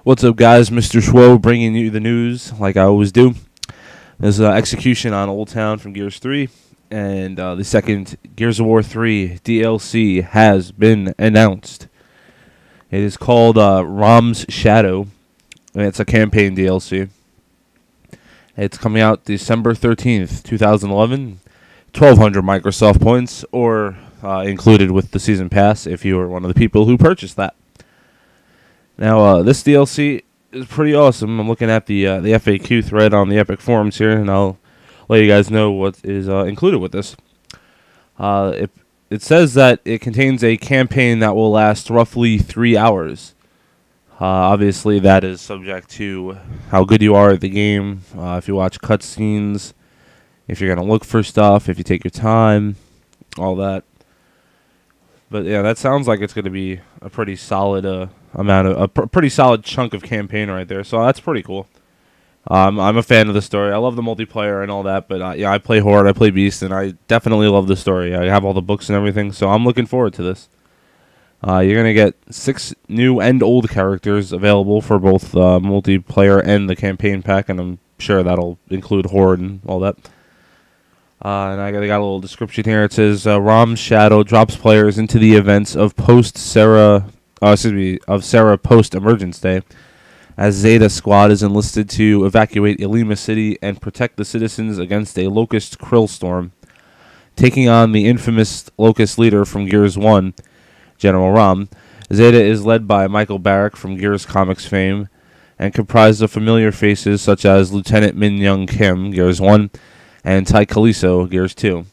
What's up, guys? Mr. Schwo bringing you the news like I always do. There's Execution on Old Town from Gears 3, and the second Gears of War 3 DLC has been announced. It is called Ram's Shadow, and it's a campaign DLC. It's coming out December 13th, 2011. 1,200 Microsoft points, or included with the Season Pass if you were one of the people who purchased that. Now, this DLC is pretty awesome. I'm looking at the FAQ thread on the Epic forums here, and I'll let you guys know what is included with this. It says that it contains a campaign that will last roughly 3 hours. Obviously, that is subject to how good you are at the game, if you watch cutscenes, if you're going to look for stuff, if you take your time, all that. But yeah, that sounds like it's going to be a pretty solid pretty solid chunk of campaign right there. So that's pretty cool. I'm a fan of the story. I love the multiplayer and all that. But yeah, I play Horde, I play Beast, and I definitely love the story. I have all the books and everything, so I'm looking forward to this. You're gonna get 6 new and old characters available for both multiplayer and the campaign pack, and I'm sure that'll include Horde and all that. And I got a little description here. It says Ram's Shadow drops players into the events of Sarah post-Emergence Day, as Zeta Squad is enlisted to evacuate Ilima City and protect the citizens against a Locust Krill storm. Taking on the infamous Locust leader from Gears 1, General Ram, Zeta is led by Michael Barrack from Gears Comics fame, and comprised of familiar faces such as Lieutenant Min Young Kim, Gears 1, and Ty Kaliso, Gears 2,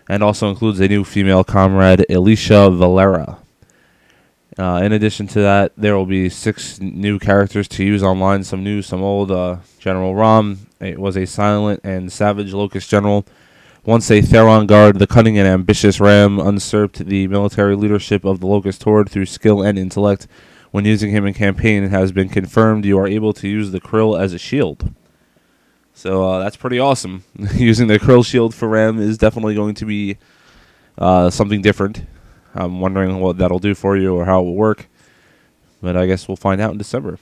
and also includes a new female comrade, Alicia Valera. In addition to that, there will be 6 new characters to use online, some new, some old. General Ram was a silent and savage Locust general. Once a Theron guard, the cunning and ambitious Ram usurped the military leadership of the Locust Horde through skill and intellect. When using him in campaign, it has been confirmed you are able to use the Krill as a shield. So that's pretty awesome. Using the Krill shield for Ram is definitely going to be something different. I'm wondering what that'll do for you or how it will work. But I guess we'll find out in December.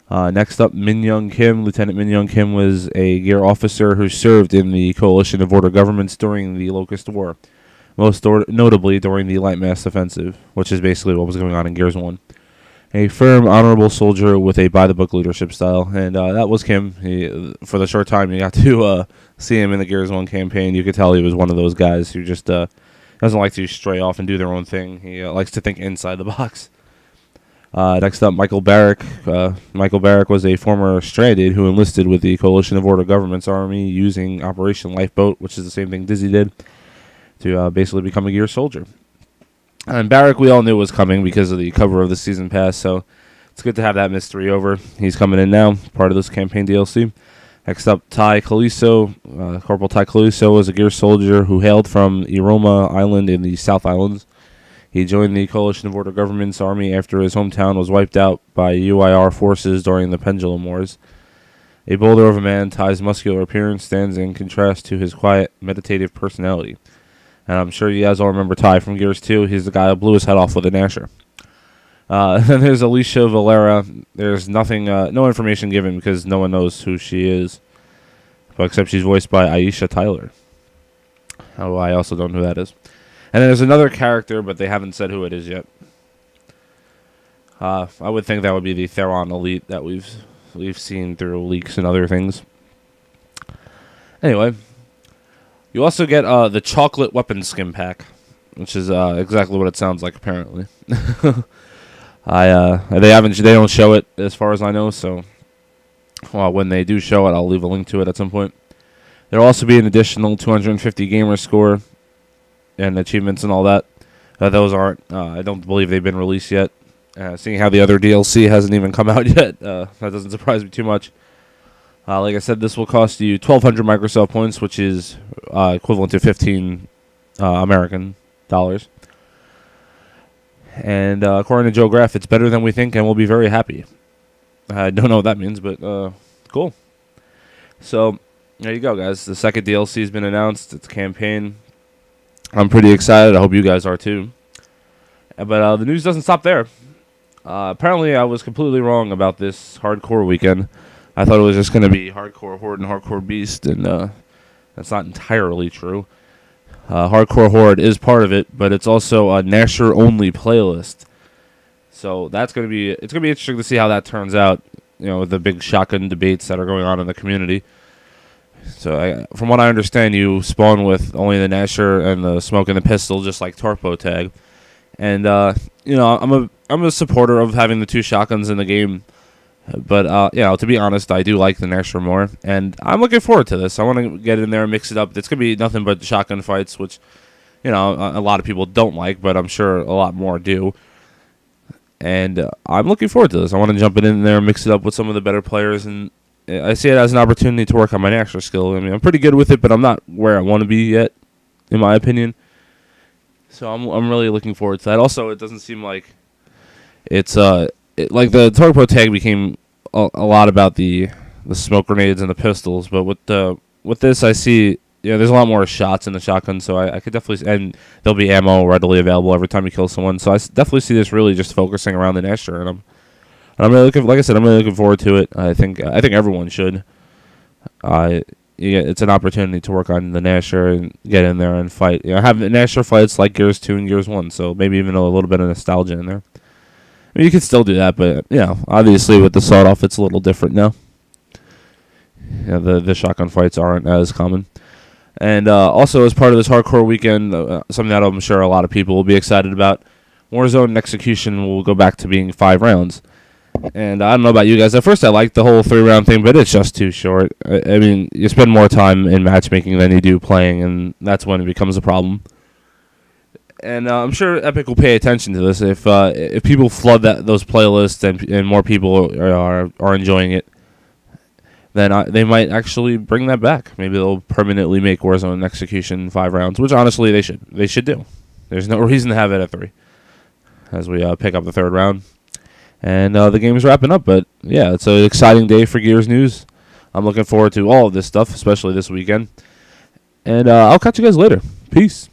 Next up, Min Young Kim. Lieutenant Min Young Kim was a Gear officer who served in the Coalition of Order governments during the Locust War. Most notably during the Light Mass Offensive, which is basically what was going on in Gears 1. A firm, honorable soldier with a by-the-book leadership style, and that was Kim. For the short time you got to see him in the Gears 1 campaign, you could tell he was one of those guys who just doesn't like to stray off and do their own thing. He likes to think inside the box. Next up, Michael Barrack. Michael Barrack was a former Stranded who enlisted with the Coalition of Order Government's army using Operation Lifeboat, which is the same thing Dizzy did, to basically become a Gear soldier. And Barrack, we all knew was coming because of the cover of the Season Pass, so it's good to have that mystery over. He's coming in now, part of this campaign DLC. Next up, Ty Kaliso. Corporal Ty Kaliso was a Gear soldier who hailed from Iroma Island in the South Islands. He joined the Coalition of Order Government's army after his hometown was wiped out by UIR forces during the Pendulum Wars. A boulder of a man, Ty's muscular appearance stands in contrast to his quiet, meditative personality. And I'm sure you guys all remember Ty from Gears 2. He's the guy who blew his head off with a Gnasher. Then there's Alicia Valera. There's nothing, no information given because no one knows who she is. Except she's voiced by Aisha Tyler. Oh, I also don't know who that is. And then there's another character, but they haven't said who it is yet. I would think that would be the Theron Elite that we've seen through leaks and other things. Anyway, you also get the chocolate weapon skin pack, which is exactly what it sounds like apparently. They don't show it as far as I know, so when they do show it, I'll leave a link to it at some point. There'll also be an additional 250 gamer score and achievements and all that. Those aren't, I don't believe they've been released yet. Seeing how the other DLC hasn't even come out yet, that doesn't surprise me too much. Like I said, this will cost you 1,200 Microsoft points, which is equivalent to 15 American dollars. And according to Joe Graff, it's better than we think, and we'll be very happy. I don't know what that means, but cool. So there you go, guys. The second DLC has been announced. It's a campaign. I'm pretty excited. I hope you guys are too. But the news doesn't stop there. Apparently, I was completely wrong about this hardcore weekend. I thought it was just going to be hardcore horde and hardcore beast, and that's not entirely true. Hardcore horde is part of it, but it's also a Nasher only playlist. So it's gonna be interesting to see how that turns out. With the big shotgun debates that are going on in the community. So, from what I understand, you spawn with only the Nasher and the smoke and the pistol, just like Torpo Tag. And I'm a supporter of having the two shotguns in the game. But to be honest, I do like the Nasher more, and I'm looking forward to this. I want to get in there and mix it up. It's gonna be nothing but shotgun fights, which a lot of people don't like, but I'm sure a lot more do. And I'm looking forward to this. I want to jump in there and mix it up with some of the better players, and I see it as an opportunity to work on my Nasher skill. I mean, I'm pretty good with it, but I'm not where I want to be yet, in my opinion. So I'm really looking forward to that. Also, it doesn't seem like it's like the Torpo Tag became a lot about the smoke grenades and the pistols, but with this, I see there's a lot more shots in the shotgun, so I could definitely, and there'll be ammo readily available every time you kill someone. So I definitely see this really just focusing around the Nasher, and I'm really looking, like I said, I'm really looking forward to it. I think everyone should. It's an opportunity to work on the Nasher and get in there and fight. Have Nasher fights like Gears 2 and Gears 1, so maybe even a little bit of nostalgia in there. I mean, you can still do that, but obviously with the sawed-off, it's a little different now. The shotgun fights aren't as common. And also, as part of this hardcore weekend, something that I'm sure a lot of people will be excited about, Warzone Execution will go back to being 5 rounds. And I don't know about you guys. At first, I liked the whole 3-round thing, but it's just too short. I mean, you spend more time in matchmaking than you do playing, and that's when it becomes a problem. And I'm sure Epic will pay attention to this. If people flood those playlists and more people are enjoying it, then they might actually bring that back. Maybe they'll permanently make Warzone Execution 5 rounds, which honestly they should. They should do. There's no reason to have it at 3. As we pick up the 3rd round. And the game is wrapping up, but yeah, it's an exciting day for Gears News. I'm looking forward to all of this stuff, especially this weekend. And I'll catch you guys later. Peace.